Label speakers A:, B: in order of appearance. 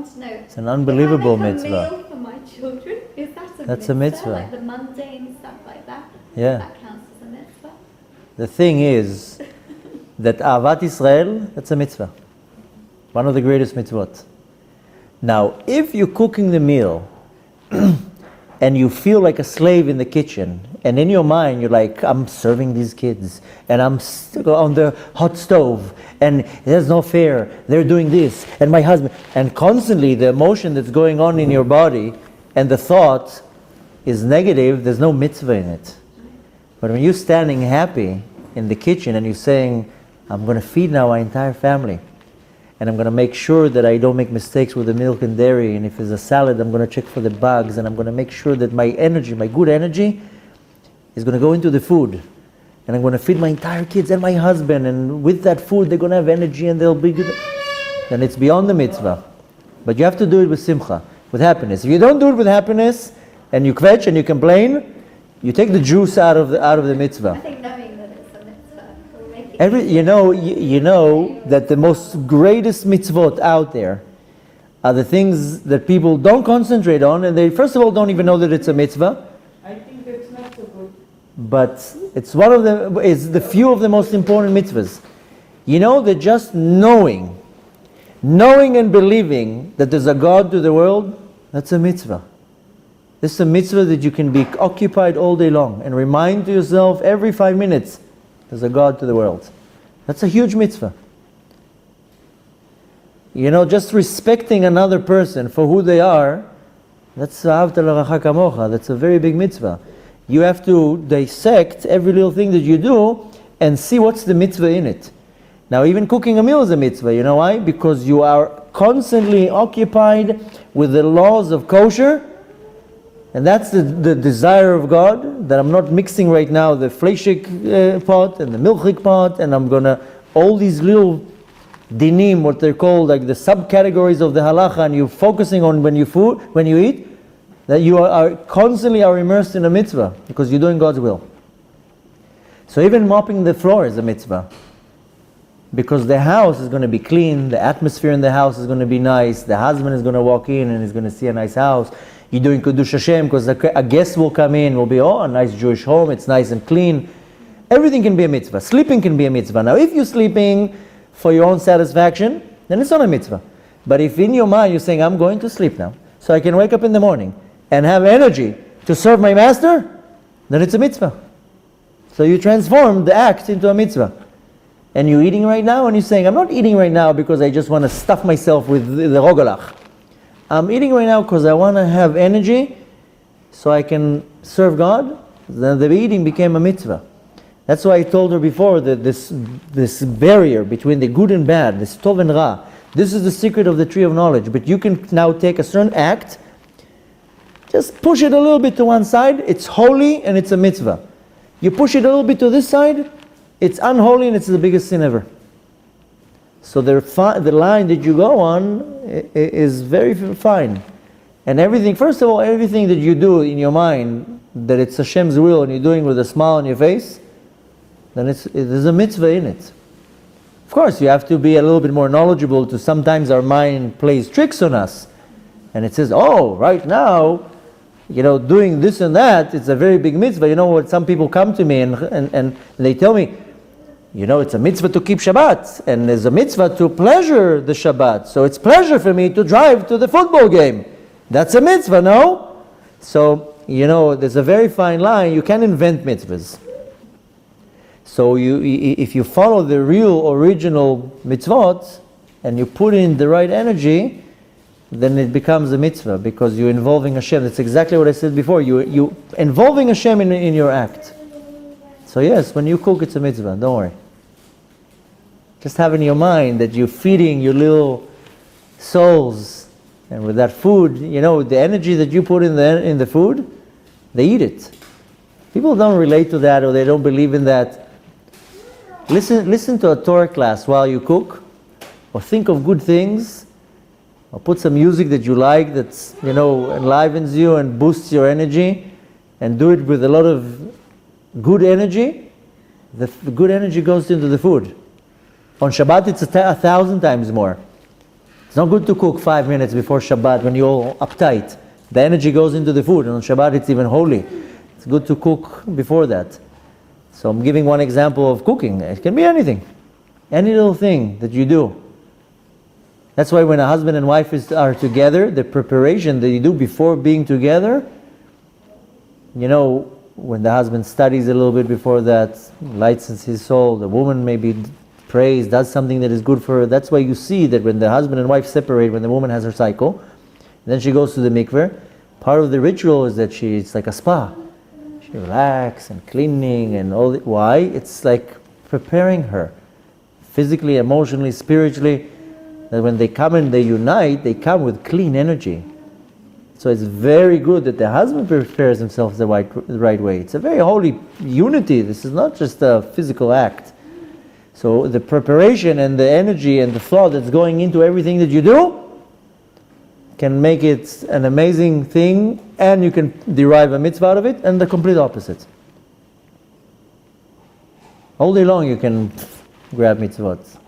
A: want to know.
B: It's an unbelievable
A: if I make
B: mitzvah.
A: a meal for my children, is that a
B: That's
A: mitzvah?
B: a mitzvah.
A: Like the mundane stuff like that?
B: Yeah.
A: That counts as a mitzvah?
B: The thing is that Ahavat Israel, that's a mitzvah. One of the greatest mitzvot. Now, if you're cooking the meal and you feel like a slave in the kitchen, and in your mind you're like, I'm serving these kids, and I'm on the hot stove, and there's no fair, they're doing this, and my husband, and constantly the emotion that's going on in your body and the thought is negative, there's no mitzvah in it. But when you're standing happy in the kitchen and you're saying, I'm going to feed now my entire family, and I'm going to make sure that I don't make mistakes with the milk and dairy, and if there's a salad, I'm going to check for the bugs, and I'm going to make sure that my energy, my good energy, is going to go into the food. And I'm going to feed my entire kids and my husband, and with that food, they're going to have energy and they'll be good. Then it's beyond the mitzvah. But you have to do it with simcha, with happiness. If you don't do it with happiness, and you kvetch and you complain, you take the juice out of the mitzvah.
A: I think knowing that it's a mitzvah will make it
B: You know that the most greatest mitzvot out there are the things that people don't concentrate on, and they first of all don't even know that it's a mitzvah.
C: I think that's not so good.
B: But it's the few of the most important mitzvahs. You know that just knowing and believing that there's a God to the world, that's a mitzvah. This is a mitzvah that you can be occupied all day long and remind to yourself every 5 minutes, there's a God to the world. That's a huge mitzvah. You know, just respecting another person for who they are, that's ahavta l'racha kamocha. That's a very big mitzvah. You have to dissect every little thing that you do and see what's the mitzvah in it. Now, even cooking a meal is a mitzvah. You know why? Because you are constantly occupied with the laws of kosher. And that's the desire of God, that I'm not mixing right now the fleishik pot and the milchik pot, and I'm gonna, all these little dinim, what they're called, like the subcategories of the halacha, and you're focusing on when you eat, that you are constantly immersed in a mitzvah, because you're doing God's will. So even mopping the floor is a mitzvah. Because the house is going to be clean, the atmosphere in the house is going to be nice, the husband is going to walk in and he's going to see a nice house. You're doing Kiddush Hashem because a guest will come in, will be, a nice Jewish home, it's nice and clean. Everything can be a mitzvah. Sleeping can be a mitzvah. Now, if you're sleeping for your own satisfaction, then it's not a mitzvah. But if in your mind you're saying, I'm going to sleep now, so I can wake up in the morning and have energy to serve my master, then it's a mitzvah. So you transform the act into a mitzvah. And you're eating right now, and you're saying, I'm not eating right now because I just want to stuff myself with the rogalach. I'm eating right now because I want to have energy so I can serve God. Then the eating became a mitzvah. That's why I told her before that this barrier between the good and bad, this tov and ra, this is the secret of the tree of knowledge. But you can now take a certain act, just push it a little bit to one side, it's holy and it's a mitzvah. You push it a little bit to this side, it's unholy and it's the biggest sin ever. So the line that you go on is very fine. And everything, first of all, everything that you do in your mind, that it's Hashem's will and you're doing with a smile on your face, then there's a mitzvah in it. Of course, you have to be a little bit more knowledgeable to sometimes our mind plays tricks on us. And it says, right now, doing this and that, it's a very big mitzvah. You know what, some people come to me and they tell me, it's a mitzvah to keep Shabbat, and there's a mitzvah to pleasure the Shabbat. So it's pleasure for me to drive to the football game. That's a mitzvah, no? So, there's a very fine line. You can't invent mitzvahs. So if you follow the real original mitzvot, and you put in the right energy, then it becomes a mitzvah, because you're involving Hashem. That's exactly what I said before. You involving Hashem in your act. So yes, when you cook, it's a mitzvah. Don't worry. Just have in your mind that you're feeding your little souls, and with that food, the energy that you put in the food, they eat it. People don't relate to that, or they don't believe in that. Listen to a Torah class while you cook, or think of good things, or put some music that you like that's enlivens you and boosts your energy, and do it with a lot of good energy. The good energy goes into the food. On Shabbat, it's 1,000 times more. It's not good to cook 5 minutes before Shabbat when you're all uptight. The energy goes into the food, and on Shabbat it's even holy. It's good to cook before that. So I'm giving one example of cooking. It can be anything. Any little thing that you do. That's why when a husband and wife are together, the preparation that you do before being together, when the husband studies a little bit before that, lightens his soul, the woman maybe prays, does something that is good for her. That's why you see that when the husband and wife separate, when the woman has her cycle, then she goes to the mikveh, part of the ritual is that it's like a spa. She relaxes and cleaning and all that. Why? It's like preparing her physically, emotionally, spiritually, that when they come and they unite, they come with clean energy. So it's very good that the husband prepares himself the right way. It's a very holy unity. This is not just a physical act. So the preparation and the energy and the thought that's going into everything that you do can make it an amazing thing, and you can derive a mitzvah out of it, and the complete opposite. All day long you can grab mitzvot.